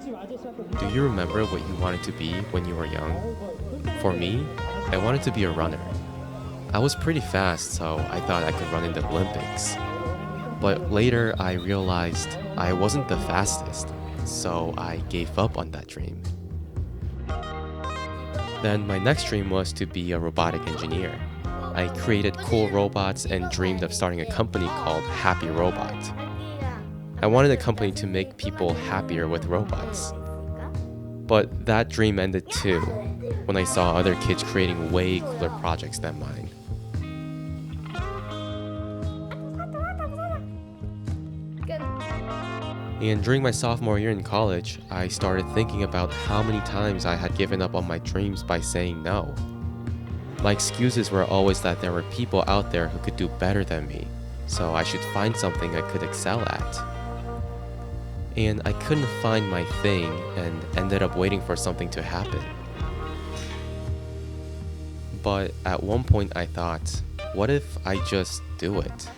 Do you remember what you wanted to be when you were young? For me, I wanted to be a runner. I was pretty fast, so I thought I could run in the Olympics. But later I realized I wasn't the fastest, so I gave up on that dream. Then my next dream was to be a robotic engineer. I created cool robots and dreamed of starting a company called Happy Robot. I wanted a company to make people happier with robots. But that dream ended too, when I saw other kids creating way cooler projects than mine. And during my sophomore year in college, I started thinking about how many times I had given up on my dreams by saying no. My excuses were always that there were people out there who could do better than me, so I should find something I could excel at. And I couldn't find my thing and ended up waiting for something to happen. But at one point I thought, what if I just do it?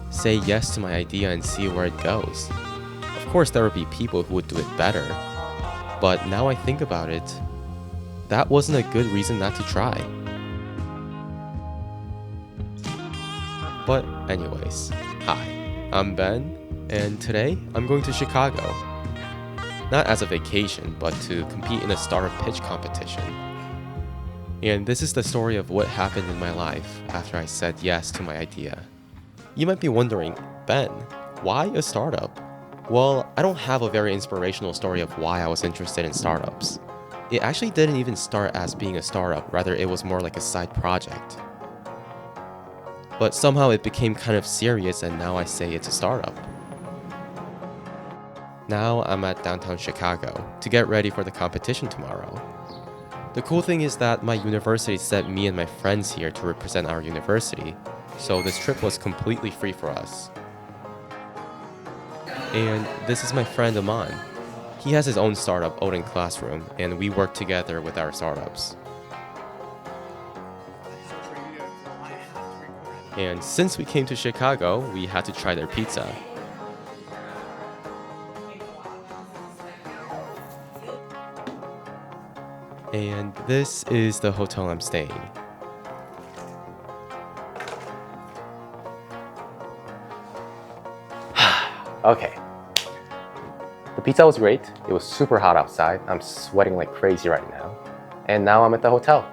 Say yes to my idea and see where it goes. Of course there would be people who would do it better, but now I think about it, that wasn't a good reason not to try. But anyways, hi, I'm Ben, and today I'm going to Chicago. Not as a vacation, but to compete in a startup pitch competition. And this is the story of what happened in my life after I said yes to my idea. You might be wondering, Ben, why a startup? Well, I don't have a very inspirational story of why I was interested in startups. It actually didn't even start as being a startup, rather it was more like a side project. But somehow it became kind of serious and now I say it's a startup. Now I'm at downtown Chicago to get ready for the competition tomorrow. The cool thing is that my university sent me and my friends here to represent our university, so this trip was completely free for us. And this is my friend Aman. He has his own startup, Odin Classroom, and we work together with our startups. And since we came to Chicago, we had to try their pizza. And this is the hotel I'm staying. Okay. The pizza was great. It was super hot outside. I'm sweating like crazy right now. And now I'm at the hotel.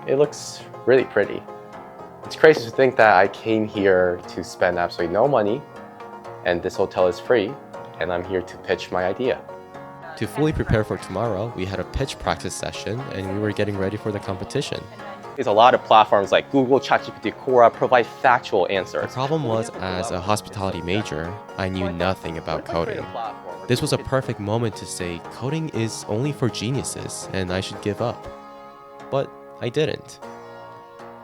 It looks really pretty. It's crazy to think that I came here to spend absolutely no money, and this hotel is free, and I'm here to pitch my idea. To fully prepare for tomorrow, we had a pitch practice session and we were getting ready for the competition. There's a lot of platforms like Google, ChatGPT, Quora provide factual The answers. problem was, as a hospitality major, I knew nothing about coding. This was a perfect moment to say coding is only for geniuses and I should give up. But I didn't.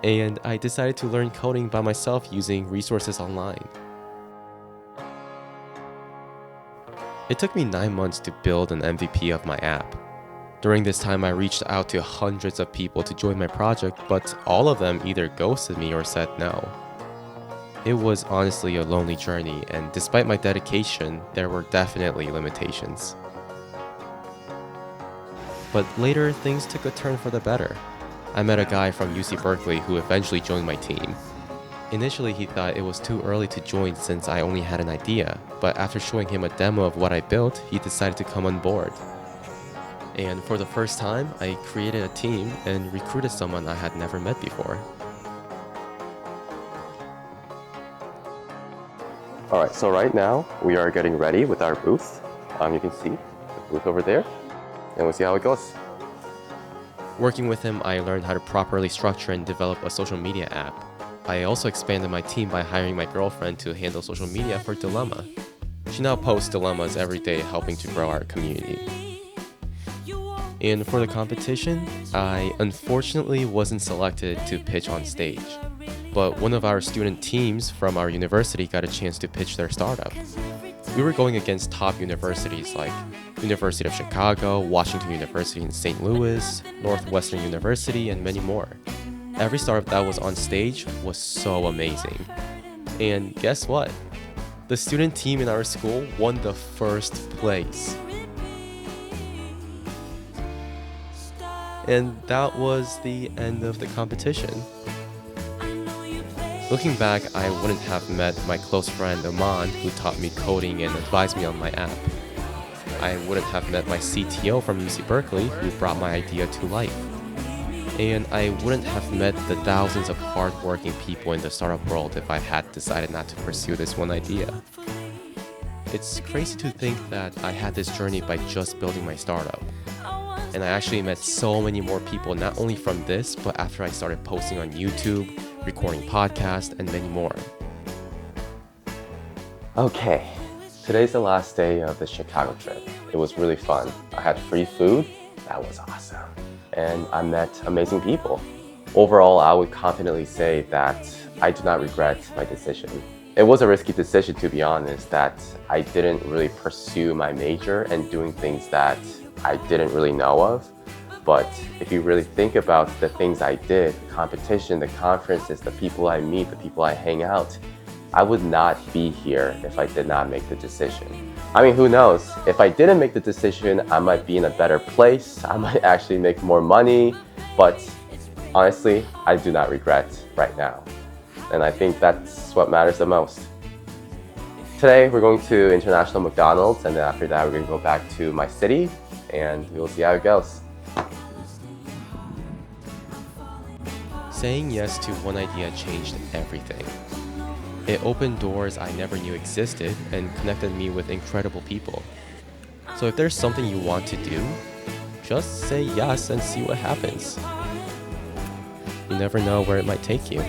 And I decided to learn coding by myself using resources online. It took me 9 months to build an MVP of my app. During this time, I reached out to hundreds of people to join my project, but all of them either ghosted me or said no. It was honestly a lonely journey, and despite my dedication, there were definitely limitations. But later, things took a turn for the better. I met a guy from UC Berkeley who eventually joined my team. Initially, he thought it was too early to join since I only had an idea, but after showing him a demo of what I built, he decided to come on board. And for the first time, I created a team and recruited someone I had never met before. Alright, so right now we are getting ready with our booth. You can see the booth over there, and we'll see how it goes. Working with him, I learned how to properly structure and develop a social media app. I also expanded my team by hiring my girlfriend to handle social media for DILEMAA. She now posts dilemmas every day, helping to grow our community. And for the competition, I unfortunately wasn't selected to pitch on stage. But one of our student teams from our university got a chance to pitch their startup. We were going against top universities like University of Chicago, Washington University in St. Louis, Northwestern University, and many more. Every startup that was on stage was so amazing. And guess what? The student team in our school won the first place. And that was the end of the competition. Looking back, I wouldn't have met my close friend Aman, who taught me coding and advised me on my app. I wouldn't have met my CTO from UC Berkeley, who brought my idea to life. And I wouldn't have met the thousands of hardworking people in the startup world if I had decided not to pursue this one idea. It's crazy to think that I had this journey by just building my startup. And I actually met so many more people, not only from this, but after I started posting on YouTube, recording podcasts, and many more. Okay, today's the last day of the Chicago trip. It was really fun. I had free food. That was awesome. And I met amazing people. Overall, I would confidently say that I do not regret my decision. It was a risky decision, to be honest, that I didn't really pursue my major and doing things that I didn't really know of. But if you really think about the things I did, the competition, the conferences, the people I meet, the people I hang out, I would not be here if I did not make the decision. I mean, who knows? If I didn't make the decision, I might be in a better place. I might actually make more money. But honestly, I do not regret right now. And I think that's what matters the most. Today, we're going to International McDonald's, and then after that, we're going to go back to my city, and we'll see how it goes. Saying yes to one idea changed everything. It opened doors I never knew existed and connected me with incredible people. So if there's something you want to do, just say yes and see what happens. You never know where it might take you.